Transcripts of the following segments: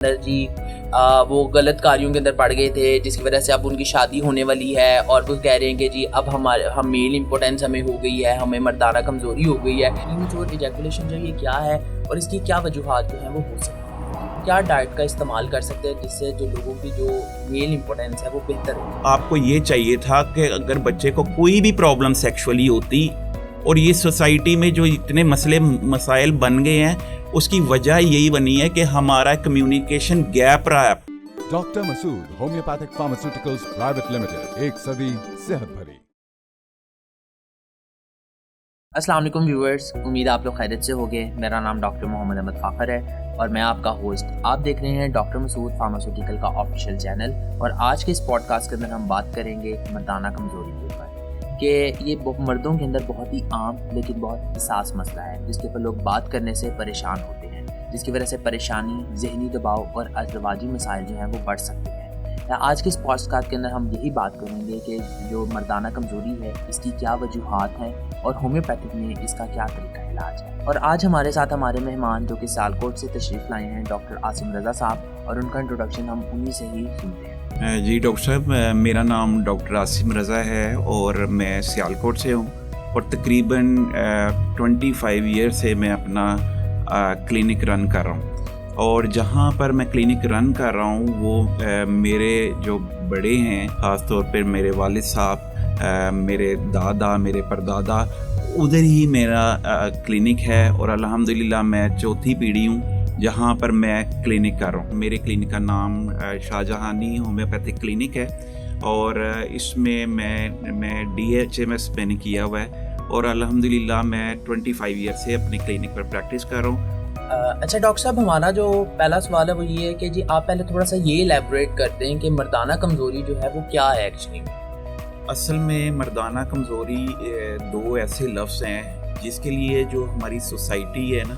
جی وہ غلط کاریوں کے اندر پڑ گئے تھے، جس کی وجہ سے اب ان کی شادی ہونے والی ہے اور وہ کہہ رہے ہیں کہ جی اب ہم میل امپورٹنس ہمیں ہو گئی ہے، ہمیں مردانہ کمزوری ہو گئی ہے۔ پریمیچور ایجیکولیشن جو یہ کیا ہے اور اس کی کیا وجوہات جو ہیں وہ ہو سکتی ہیں؟ کیا ڈائٹ کا استعمال کر سکتے ہیں جس سے جو لوگوں کی جو میل امپورٹنس ہے وہ بہتر ہو؟ آپ کو یہ چاہیے تھا کہ اگر بچے کو کوئی بھی پرابلم سیکشولی ہوتی اور یہ سوسائٹی میں جو اتنے مسائل بن گئے ہیں، اس کی وجہ یہی بنی ہے کہ ہمارا کمیونیکیشن گیپ رہا ہے۔ ڈاکٹر مسعود ہومیوپیتھک فارماسیوٹیکلز پرائیویٹ لمیٹڈ، ایک صدی صحت بھری۔ السلام علیکم ویورز، امید آپ لوگ خیریت سے ہوگے۔ میرا نام ڈاکٹر محمد احمد فاخر ہے اور میں آپ کا ہوسٹ۔ آپ دیکھ رہے ہیں ڈاکٹر مسعود فارماسیوٹیکل کا آفیشیل چینل، اور آج کے اس پوڈ کاسٹ کے اندر ہم بات کریں گے مردانہ کمزوری کے اوپر، کہ یہ مردوں کے اندر بہت ہی عام لیکن بہت حساس مسئلہ ہے، جس کے اوپر لوگ بات کرنے سے پریشان ہوتے ہیں، جس کی وجہ سے پریشانی، ذہنی دباؤ اور ازدواجی مسائل جو ہیں وہ بڑھ سکتے ہیں۔ آج کے اس پوڈ کاسٹ کے اندر ہم یہی بات کریں گے کہ جو مردانہ کمزوری ہے اس کی کیا وجوہات ہیں اور ہومیوپیتھک میں اس کا کیا طریقہ علاج ہے۔ اور آج ہمارے ساتھ ہمارے مہمان جو کہ سیالکوٹ سے تشریف لائے ہیں، ڈاکٹر عاصم رضا صاحب، اور ان کا انٹروڈکشن ہم انہی سے ہی سنتے ہیں۔ جی ڈاکٹر صاحب، میرا نام ڈاکٹر عاصم رضا ہے اور میں سیالکوٹ سے ہوں، اور تقریباً 25 ایئر سے میں اپنا کلینک رن کر رہا ہوں، اور جہاں پر میں کلینک رن کر رہا ہوں وہ میرے جو بڑے ہیں، خاص طور پر میرے والد صاحب، میرے دادا، میرے پردادا، ادھر ہی میرا کلینک ہے، اور الحمدللہ میں چوتھی پیڑھی ہوں جہاں پر میں کلینک کر رہا ہوں۔ میرے کلینک کا نام شاہ جہانی ہومیوپیتھک کلینک ہے، اور اس میں میں DHMS میں نے کیا ہوا ہے، اور الحمدللہ میں 25 ایئر سے اپنے کلینک پر پریکٹس کر رہا ہوں۔ اچھا ڈاکٹر صاحب، ہمارا جو پہلا سوال ہے وہ یہ ہے کہ جی آپ پہلے تھوڑا سا یہ ایلیبوریٹ کرتے ہیں کہ مردانہ کمزوری جو ہے وہ کیا ہے ایکچولی؟ اصل میں مردانہ کمزوری دو ایسے لفظ ہیں جس کے لیے جو ہماری سوسائٹی ہے نا،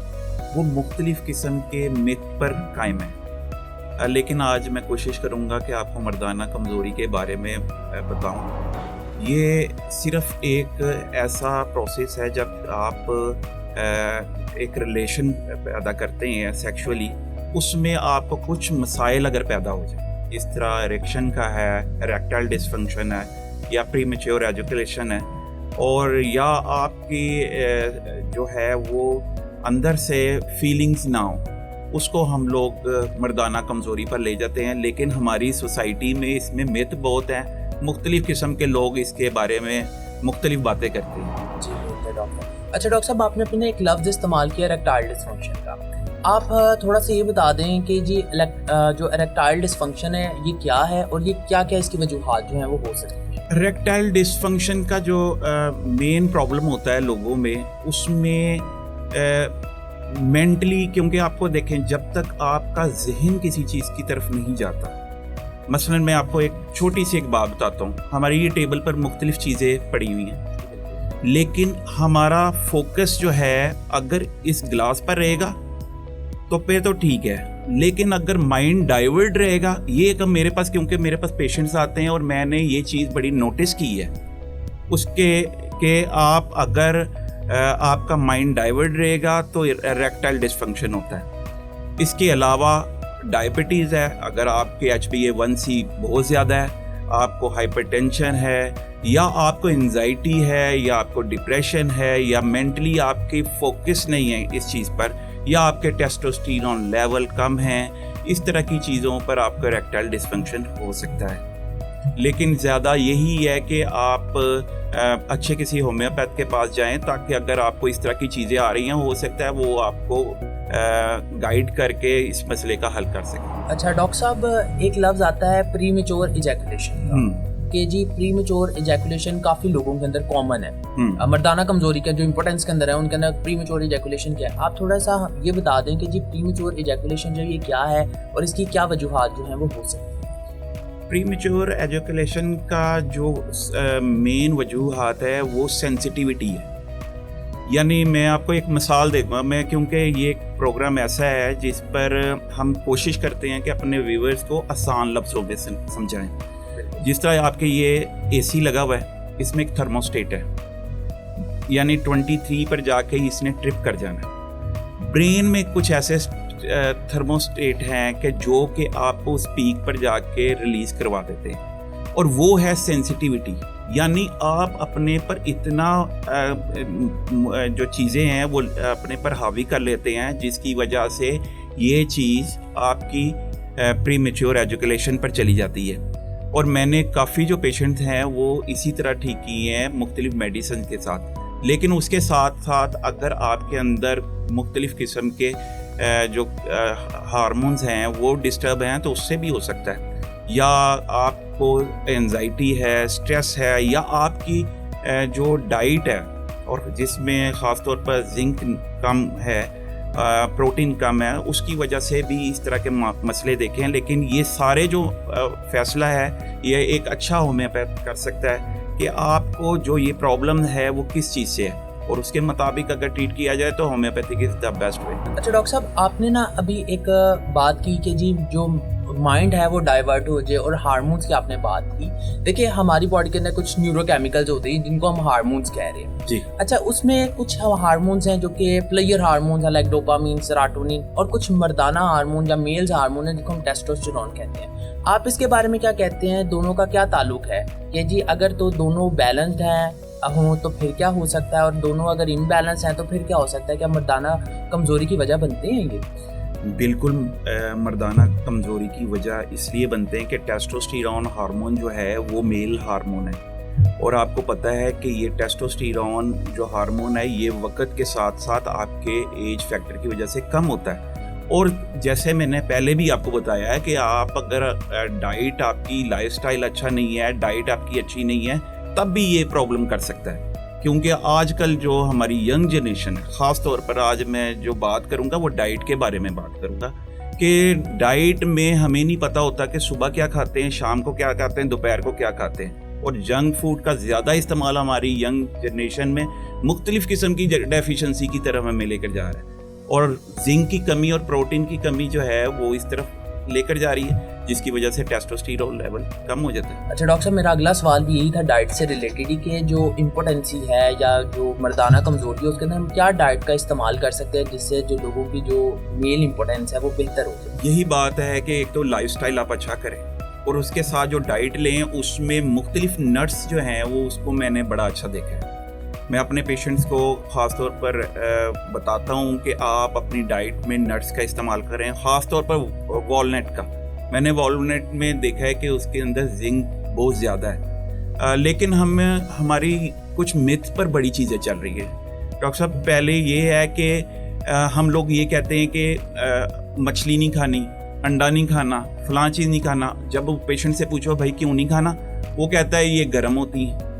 وہ مختلف قسم کے مت پر قائم ہے، لیکن آج میں کوشش کروں گا کہ آپ کو مردانہ کمزوری کے بارے میں بتاؤں۔ یہ صرف ایک ایسا پروسیس ہے جب آپ ایک ریلیشن پیدا کرتے ہیں سیکشولی، اس میں آپ کو کچھ مسائل اگر پیدا ہو جائیں، اس طرح اریکشن کا ہے، اریکٹائل ڈسفنکشن ہے، یا پری میچور ایجوکیشن ہے، اور یا آپ کی جو ہے وہ اندر سے فیلنگز نہ ہو، اس کو ہم لوگ مردانہ کمزوری پر لے جاتے ہیں۔ لیکن ہماری سوسائٹی میں اس میں مت بہت ہیں، مختلف قسم کے لوگ اس کے بارے میں مختلف باتیں کرتے ہیں۔ جی ڈاکٹر۔ اچھا ڈاکٹر صاحب، آپ نے اپنے ایک لفظ استعمال کیا اریکٹائل ڈسفنکشن کا، آپ تھوڑا سا یہ بتا دیں کہ جی جو اریکٹائل ڈسفنکشن ہے یہ کیا ہے اور یہ کیا کیا اس کی وجوہات جو ہیں وہ ہو سکتی ہیں؟ اریکٹائل ڈسفنکشن کا جو مین پرابلم ہوتا ہے لوگوں میں، اس میں مینٹلی، کیونکہ آپ کو دیکھیں جب تک آپ کا ذہن کسی چیز کی طرف نہیں جاتا، مثلا میں آپ کو ایک چھوٹی سی ایک بات بتاتا ہوں، ہماری یہ ٹیبل پر مختلف چیزیں پڑی ہوئی ہیں، لیکن ہمارا فوکس جو ہے اگر اس گلاس پر رہے گا تو پہ تو ٹھیک ہے، لیکن اگر مائنڈ ڈائیورٹ رہے گا، یہ ایک میرے پاس، کیونکہ میرے پاس پیشنٹس آتے ہیں اور میں نے یہ چیز بڑی نوٹس کی ہے اس کے کہ آپ اگر آپ کا مائنڈ ڈائیورٹ رہے گا تو اریکٹائل ڈسفنکشن ہوتا ہے۔ اس کے علاوہ ڈائبٹیز ہے، اگر آپ کے HbA1c بہت زیادہ ہے، آپ کو ہائپر ٹینشن ہے، یا آپ کو انزائٹی ہے، یا آپ کو ڈپریشن ہے، یا مینٹلی آپ کی فوکس نہیں ہے اس چیز پر، یا آپ کے ٹیسٹوسٹیرون لیول کم ہیں، اس طرح کی چیزوں پر آپ کا اریکٹائل ڈسفنکشن ہو سکتا ہے۔ لیکن زیادہ یہی ہے کہ آپ اچھے کسی ہومیوپیتھ کے پاس جائیں، تاکہ اگر آپ کو اس طرح کی چیزیں آ رہی ہیں، ہو سکتا ہے وہ آپ کو گائیڈ کر کے اس مسئلے کا حل کر سکیں۔ اچھا ڈاکٹر صاحب، ایک لفظ آتا ہے پری میچور ایجیکولیشن کا، کہ جی پری میچور ایجیکولیشن کافی لوگوں کے اندر کامن ہے، مردانہ کمزوری کا جو امپورٹنس کے اندر ہے ان کے اندر پری میچور ایجیکولیشن کیا ہے؟ آپ تھوڑا سا یہ بتا دیں کہ جی پری میچور ایجیکولیشن جو یہ کیا ہے اور اس کی کیا وجوہات جو ہیں وہ ہو سکتی ہیں؟ پری میچور ایجوکیشن کا جو مین وجوہات ہے وہ سینسٹیوٹی ہے، یعنی میں آپ کو ایک مثال دے گا، میں کیونکہ یہ ایک پروگرام ایسا ہے جس پر ہم کوشش کرتے ہیں کہ اپنے ویورز کو آسان لفظوں میں سمجھائیں۔ جس طرح آپ کے یہ AC لگا ہوا ہے، اس میں ایک تھرموسٹیٹ ہے، یعنی 23 پر جا کے اس نے ٹرپ کر جانا ہے۔ برین میں کچھ ایسے تھرموسٹیٹ ہیں کہ جو کہ آپ کو اس پیک پر جا کے ریلیز کروا دیتے ہیں، اور وہ ہے سینسٹیوٹی. یعنی آپ اپنے پر اتنا جو چیزیں ہیں وہ اپنے پر حاوی کر لیتے ہیں، جس کی وجہ سے یہ چیز آپ کی پری میچور ایجوکیلیشن پر چلی جاتی ہے. اور میں نے کافی جو پیشنٹ ہیں وہ اسی طرح ٹھیک کیے ہیں مختلف میڈیسن کے ساتھ. لیکن اس کے ساتھ ساتھ اگر آپ کے اندر مختلف قسم کے جو ہارمونز ہیں وہ ڈسٹرب ہیں تو اس سے بھی ہو سکتا ہے، یا آپ کو انزائٹی ہے، سٹریس ہے، یا آپ کی جو ڈائٹ ہے اور جس میں خاص طور پر زنک کم ہے، پروٹین کم ہے، اس کی وجہ سے بھی اس طرح کے مسئلے دیکھیں. لیکن یہ سارے جو فیصلہ ہے یہ ایک اچھا ہومیوپیتھ کر سکتا ہے کہ آپ کو جو یہ پرابلم ہے وہ کس چیز سے ہے، اور اس کے مطابق اگر ٹریٹ کیا جائے تو homeopathic is the best way. اچھا ڈاکٹر صاحب، آپ نے نا ابھی ایک بات کی کہ جی جو مائنڈ ہے وہ ڈائیورٹ ہو جائے، اور ہارمونس کی آپ نے بات کی. دیکھیں ہماری باڈی کے اندر کچھ نیورو کیمیکلز ہوتے ہیں جن کو ہم ہارمونس کہہ رہے ہیں جی. اچھا، اس میں کچھ ہارمونس ہیں جو کہ پلیئر ہارمونس ہیں لائک ڈوپامین، سیروٹونین، اور کچھ مردانہ ہارمون یا میلز ہارمون ہیں جن کو ہم ٹیسٹوسٹیرون کہتے ہیں. آپ اس کے بارے میں کیا کہتے ہیں؟ دونوں کا کیا تعلق ہے کہ جی اگر تو دونوں بیلنسڈ ہیں ہوں تو پھر کیا ہو سکتا ہے، اور دونوں اگر امبیلنس ہیں تو پھر کیا ہو سکتا ہے؟ کیا مردانہ کمزوری کی وجہ بنتے ہیں یہ؟ بالکل مردانہ کمزوری کی وجہ اس لیے بنتے ہیں کہ ٹیسٹوسٹیرون ہارمون جو ہے وہ میل ہارمون ہے، اور آپ کو پتہ ہے کہ یہ ٹیسٹوسٹیرون جو ہارمون ہے یہ وقت کے ساتھ ساتھ آپ کے ایج فیکٹر کی وجہ سے کم ہوتا ہے. اور جیسے میں نے پہلے بھی آپ کو بتایا ہے کہ آپ اگر ڈائٹ آپ کی لائف سٹائل اچھا نہیں ہے، ڈائٹ آپ کی اچھی نہیں ہے، تب بھی یہ پرابلم کر سکتا ہے. کیونکہ آج کل جو ہماری ینگ جنریشن ہے، خاص طور پر آج میں جو بات کروں گا وہ ڈائٹ کے بارے میں بات کروں گا کہ ڈائٹ میں ہمیں نہیں پتہ ہوتا کہ صبح کیا کھاتے ہیں، شام کو کیا کھاتے ہیں، دوپہر کو کیا کھاتے ہیں. اور جنک فوڈ کا زیادہ استعمال ہماری ینگ جنریشن میں مختلف قسم کی ڈیفیشنسی کی طرف ہمیں لے کر جا رہا ہے، اور زنک کی کمی اور پروٹین کی کمی جو ہے وہ اس طرف لے کر جا رہی ہے، جس کی وجہ سے ٹیسٹوسٹیرون لیول کم ہو جاتا ہے. اچھا ڈاکٹر صاحب، میرا اگلا سوال بھی یہی تھا ڈائٹ سے ریلیٹڈ ہی کہ جو امپوٹنسی ہے یا جو مردانہ کمزوری ہے اس کے اندر ہم کیا ڈائٹ کا استعمال کر سکتے ہیں جس سے جو لوگوں کی جو میل امپوٹنس ہے وہ بہتر ہو جائے؟ یہی بات ہے کہ ایک تو لائف سٹائل آپ اچھا کریں، اور اس کے ساتھ جو ڈائٹ لیں اس میں مختلف نٹس جو ہیں وہ اس کو میں نے بڑا اچھا دیکھا ہے. میں اپنے پیشنٹس کو خاص طور پر بتاتا ہوں کہ آپ اپنی ڈائٹ میں نٹس کا استعمال کریں، خاص طور پر والنٹ کا. میں نے والنٹ میں دیکھا ہے کہ اس کے اندر زنک بہت زیادہ ہے. لیکن ہماری کچھ متھ پر بڑی چیزیں چل رہی ہیں ڈاکٹر صاحب. پہلے یہ ہے کہ ہم لوگ یہ کہتے ہیں کہ مچھلی نہیں کھانی، انڈا نہیں کھانا، فلاں چیز نہیں کھانا. جب پیشنٹ سے پوچھو بھائی کیوں نہیں کھانا، وہ کہتا ہے یہ گرم ہوتی ہیں،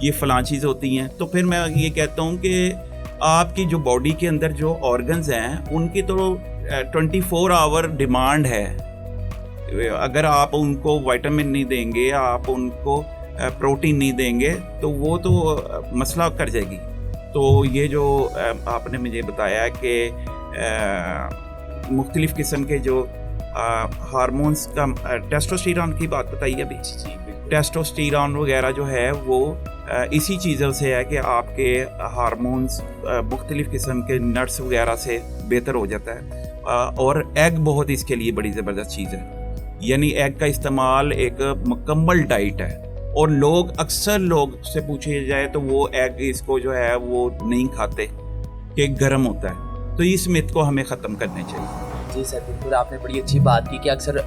یہ فلاں چیز ہوتی ہیں. تو پھر میں یہ کہتا ہوں کہ آپ کی جو باڈی کے اندر جو آرگنز ہیں ان کی تو 24 آور ڈیمانڈ ہے. اگر آپ ان کو وائٹامن نہیں دیں گے، آپ ان کو پروٹین نہیں دیں گے تو وہ تو مسئلہ کر جائے گی. تو یہ جو آپ نے مجھے بتایا کہ مختلف قسم کے جو ہارمونس کا ٹیسٹوسٹیرون کی بات بتائی ابھی، ٹیسٹوسٹیرون وغیرہ جو ہے وہ اسی چیزوں سے ہے کہ آپ کے ہارمونس مختلف قسم کے نٹس وغیرہ سے بہتر ہو جاتا ہے. اور ایگ بہت اس کے لیے بڑی زبردست چیز ہے. یعنی ایگ کا استعمال ایک مکمل ڈائٹ ہے، اور اکثر لوگ سے پوچھے جائے تو وہ ایگ اس کو جو ہے وہ نہیں کھاتے کہ گرم ہوتا ہے. تو اس مت کو ہمیں ختم کرنے چاہیے. جی سر، بالکل آپ نے بڑی اچھی بات کی کہ اکثر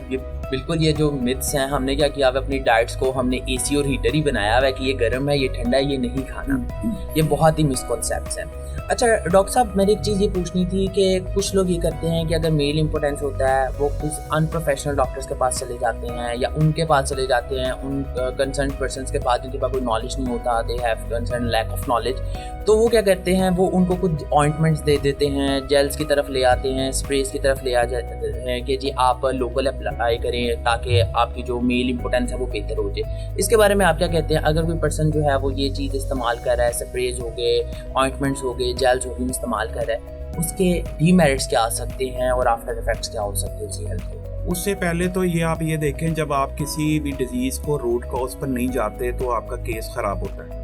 بالکل یہ جو متس ہیں ہم نے کیا کیا ہوا اپنی ڈائٹس کو ہم نے اے سی اور ہیٹر ہی بنایا ہوا ہے کہ یہ گرم ہے، یہ ٹھنڈا ہے، یہ نہیں کھانا. یہ بہت ہی مسکنسیپٹس ہیں. اچھا ڈاکٹر صاحب، میں نے ایک چیز یہ پوچھنی تھی کہ کچھ لوگ یہ کرتے ہیں کہ اگر میل امپوٹنس ہوتا ہے وہ کچھ ان پروفیشنل ڈاکٹرس کے پاس چلے جاتے ہیں یا ان کے پاس چلے جاتے ہیں، ان کنسرن پرسنس کے پاس جن کے پاس کوئی نالج نہیں ہوتا، they have concern lack of knowledge. تو وہ کیا کرتے ہیں، وہ ان کو کچھ آئنٹمنٹس دے دیتے ہیں، جیلس کی طرف لے آتے ہیں، اسپریز کی طرف لے آ جاتے ہیں کہ جی آپ لوکل اپلائی کریں تاکہ آپ کی جو میل امپوٹنس ہے وہ بہتر ہو جائے. اس کے بارے میں آپ کیا کہتے ہیں؟ اگر کوئی پرسن جو ہے وہ یہ چیز استعمال کر رہا ہے، اسپریز ہو گئے، آئنٹمنٹس ہو گئے، جیلس ہو گئے، استعمال کر رہا ہے، اس کے ڈی میرٹس کیا آ سکتے ہیں اور آفٹر افیکٹس کیا ہو سکتے ہیں اس کی ہیلتھ کو؟ اس سے پہلے تو یہ آپ یہ دیکھیں، جب آپ کسی بھی ڈیزیز کو روٹ کاز پر نہیں جاتے تو آپ کا کیس خراب ہوتا ہے.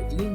18।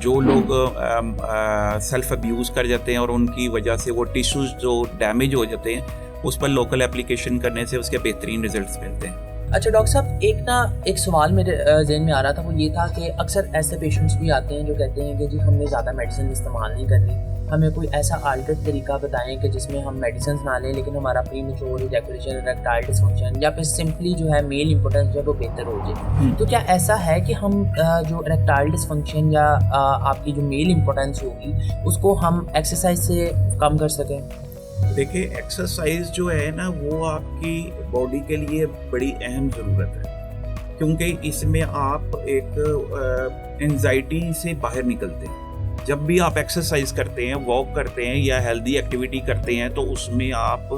جو لوگ سیلف ابیوز کر جاتے ہیں اور ان کی وجہ سے وہ ٹیشوز جو ڈیمیج ہو جاتے ہیں, اس پر لوکل اپلیکیشن کرنے سے اس کے بہترین ریزلٹس ملتے ہیں. اچھا ڈاکٹر صاحب, ایک سوال میرے ذہن میں آ رہا تھا, وہ یہ تھا کہ اکثر ایسے پیشنٹس بھی آتے ہیں جو کہتے ہیں کہ جی ہم نے زیادہ میڈیسن استعمال نہیں کرنی, ہمیں کوئی ایسا آلٹرٹ طریقہ بتائیں کہ جس میں ہم میڈیسنز نہ لیں لیکن ہمارا پری میچور ایجیکولیشن, اریکٹائل ڈسفنکشن یا پھر سمپلی جو ہے میل امپوٹنس جو ہے وہ بہتر ہو جائے. تو کیا ایسا ہے کہ ہم جو اریکٹائل ڈسفنکشن یا آپ کی جو میل امپوٹنس ہوگی اس کو ہم ایکسرسائز سے کم کر سکیں؟ دیکھیں, ایکسرسائز جو ہے نا وہ آپ کی باڈی کے لیے بڑی اہم ضرورت ہے, کیونکہ اس میں آپ ایک انزائٹی سے باہر نکلتے ہیں. جب بھی آپ ایکسرسائز کرتے ہیں, واک کرتے ہیں یا ہیلدی ایکٹیویٹی کرتے ہیں تو اس میں آپ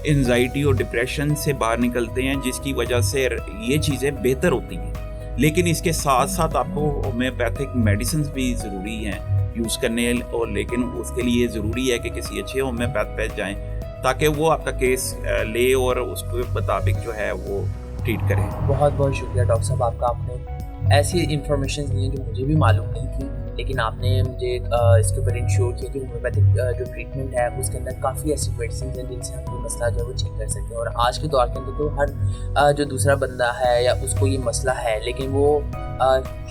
انزائٹی اور ڈپریشن سے باہر نکلتے ہیں, جس کی وجہ سے یہ چیزیں بہتر ہوتی ہیں. لیکن اس کے ساتھ ساتھ آپ کو ہومیوپیتھک میڈیسنز بھی ضروری ہیں یوز کرنے, اور لیکن اس کے لیے ضروری ہے کہ کسی اچھے ہومیوپیتھ پہ جائیں تاکہ وہ آپ کا کیس لے اور اس کے مطابق جو ہے وہ ٹریٹ کریں. بہت بہت شکریہ ڈاکٹر صاحب آپ کا, آپ نے ایسی انفارمیشنز دی ہیں جو مجھے بھی معلوم نہیں تھی, لیکن آپ نے مجھے اس کے اوپر انشور کیا کہ ہومیوپیتھک جو ٹریٹمنٹ ہے اس کے اندر کافی ایسی میڈیسنز ہیں جن سے ہم یہ مسئلہ جو ہے وہ ٹھیک کر سکتے ہیں. اور آج کے دور کے اندر تو ہر جو دوسرا بندہ ہے یا اس کو یہ مسئلہ ہے لیکن وہ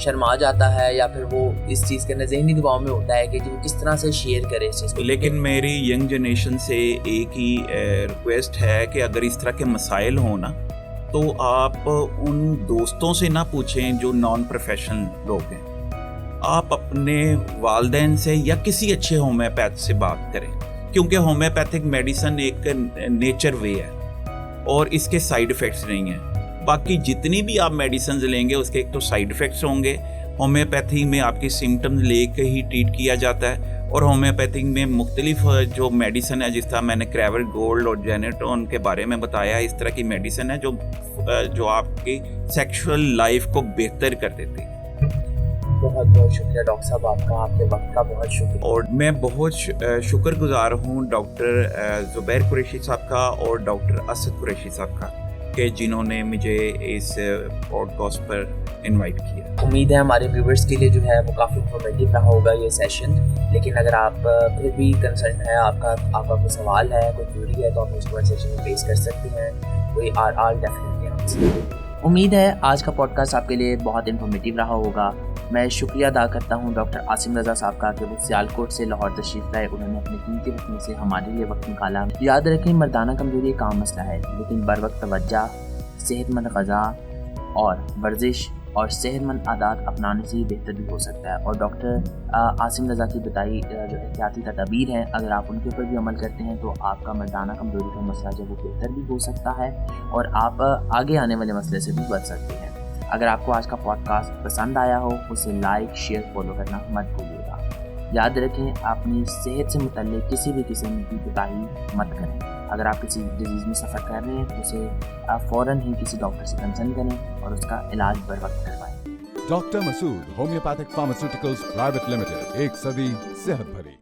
شرما جاتا ہے یا پھر وہ اس چیز کے اندر ذہنی دباؤ میں ہوتا ہے کہ وہ کس طرح سے شیئر کرے اس چیز کو. لیکن میری ینگ جنریشن سے ایک ہی ریکویسٹ ہے کہ اگر اس طرح کے مسائل ہوں نا تو آپ ان دوستوں سے نہ پوچھیں جو نان پروفیشنل لوگ ہیں, آپ اپنے والدین سے یا کسی اچھے ہومیوپیتھ سے بات کریں, کیونکہ ہومیوپیتھک میڈیسن ایک نیچر وے ہے اور اس کے سائیڈ ایفیکٹس نہیں ہیں. باقی جتنی بھی آپ میڈیسنز لیں گے اس کے ایک تو سائیڈ ایفیکٹس ہوں گے. ہومیوپیتھی میں آپ کی سمٹمز لے کے ہی ٹریٹ کیا جاتا ہے, اور ہومیوپیتھی میں مختلف جو میڈیسن ہے, جس طرح میں نے کریور گولڈ اور جینیٹون کے بارے میں بتایا, اس طرح کی میڈیسن ہے جو آپ کی سیکشول لائف کو بہتر کر دیتی ہے. بہت بہت شکریہ ڈاکٹر صاحب آپ کا, آپ کے وقت کا بہت شکریہ. اور میں بہت شکر گزار ہوں ڈاکٹر زبیر قریشی صاحب کا اور ڈاکٹر اسد قریشی صاحب کا کہ جنہوں نے مجھے اس پوڈ کاسٹ پر انوائٹ کیا. امید ہے ہمارے ویورز کے لیے جو ہے وہ کافی انفارمیٹیو رہا ہوگا یہ سیشن, لیکن اگر آپ پھر بھی کنسرن ہے, آپ کا کوئی سوال ہے, کوئی کیوری ہے, تو آپ اس کو سیشن میں فیس کر سکتے ہیں. We are all definitely answer. امید ہے آج کا پوڈ کاسٹ آپ کے لیے بہت انفارمیٹیو رہا ہوگا. میں شکریہ ادا کرتا ہوں ڈاکٹر عاصم رضا صاحب کا کہ وہ سیالکوٹ سے لاہور تشریف لائے, انہوں نے اپنے قیمتی وقت میں سے ہمارے لیے وقت نکالا. یاد رکھیں, مردانہ کمزوری ایک عام مسئلہ ہے, لیکن بر وقت توجہ, صحت مند غذا اور ورزش اور صحت مند عادات اپنانے سے ہی بہتر بھی ہو سکتا ہے. اور ڈاکٹر عاصم رضا کی بتائی جو احتیاطی تدابیر ہیں, اگر آپ ان کے اوپر بھی عمل کرتے ہیں تو آپ کا مردانہ کمزوری کا مسئلہ جو وہ بہتر بھی ہو سکتا ہے اور آپ آگے آنے والے مسئلے سے بھی بچ سکتے ہیں. اگر آپ کو آج کا پوڈ کاسٹ پسند آیا ہو, اسے لائک, شیئر, فالو کرنا مت بھولیے گا. یاد رکھیں, اپنی صحت سے متعلق کسی بھی قسم کی کوتاہی مت کریں. اگر آپ کسی ڈیزیز میں سفر کر رہے ہیں تو اسے فوراً ہی کسی ڈاکٹر سے کنسلٹ کریں اور اس کا علاج بر وقت کروائیں. ڈاکٹر مسعود ہومیوپیتھک فارماسیوٹیکلز پرائیویٹ لمیٹڈ, ایک صدی صحت بھری.